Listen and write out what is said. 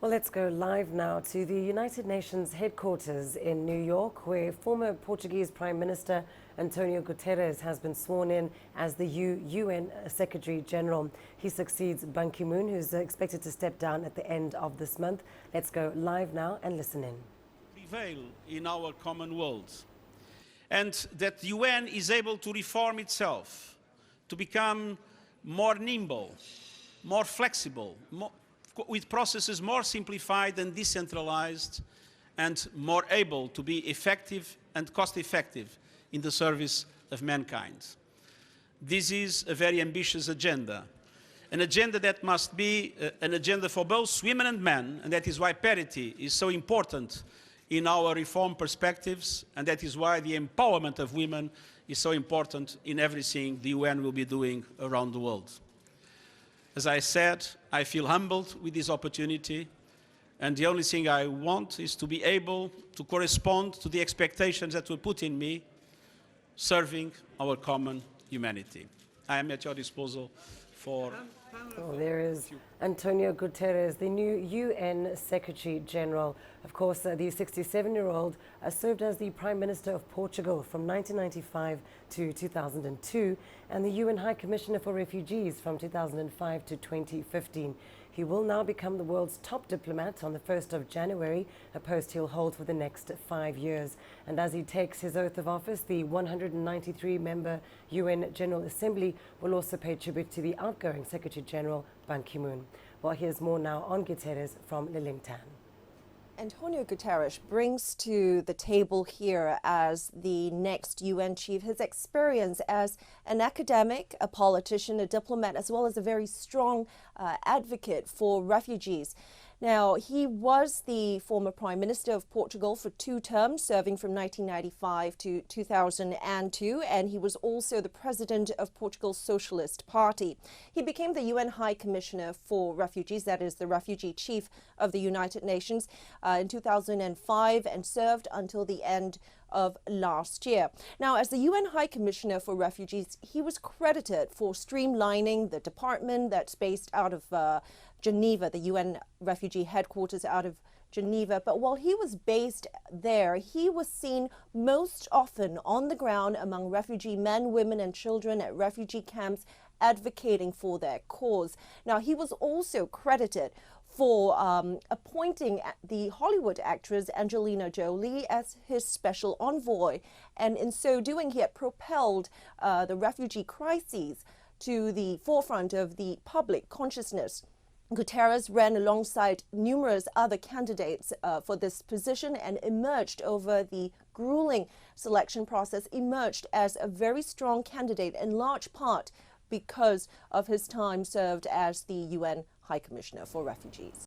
Well, let's go live now to the United Nations headquarters in New York, where former Portuguese Prime Minister Antonio Guterres has been sworn in as the UN Secretary General. He succeeds Ban Ki-moon, who's expected to step down at the end of this month. Let's go live now and listen in. Prevail in our common world, and that the UN is able to reform itself, to become more nimble, more flexible, with processes more simplified and decentralized, and more able to be effective and cost-effective in the service of mankind. This is a very ambitious agenda, an agenda that must be an agenda for both women and men, and that is why parity is so important in our reform perspectives, and that is why the empowerment of women is so important in everything the UN will be doing around the world. As I said, I feel humbled with this opportunity, and the only thing I want is to be able to correspond to the expectations that were put in me, serving our common humanity. I am at your disposal for... Well, there is Antonio Guterres, the new UN Secretary General. Of course, the 67-year-old served as the Prime Minister of Portugal from 1995 to 2002 and the UN High Commissioner for Refugees from 2005 to 2015. He will now become the world's top diplomat on the 1st of January, a post he'll hold for the next 5 years. And as he takes his oath of office, the 193-member UN General Assembly will also pay tribute to the outgoing Secretary General Ban Ki-moon. Well, here's more now on Guterres from Lillington. Antonio Guterres brings to the table here as the next UN chief his experience as an academic, a politician, a diplomat, as well as a very strong advocate for refugees. Now, he was the former Prime Minister of Portugal for 2 terms, serving from 1995 to 2002, and he was also the President of Portugal's Socialist Party. He became the UN High Commissioner for Refugees, that is the Refugee Chief of the United Nations, in 2005 and served until the end of last year. Now, as the UN High Commissioner for Refugees, he was credited for streamlining the department that's based out of Geneva, the UN refugee headquarters out of Geneva. But while he was based there, he was seen most often on the ground among refugee men, women and children at refugee camps advocating for their cause. Now, he was also credited for appointing the Hollywood actress Angelina Jolie as his special envoy. And in so doing, he had propelled the refugee crises to the forefront of the public consciousness. Guterres ran alongside numerous other candidates for this position and emerged over the grueling selection process, emerged as a very strong candidate in large part because of his time served as the UN High Commissioner for Refugees.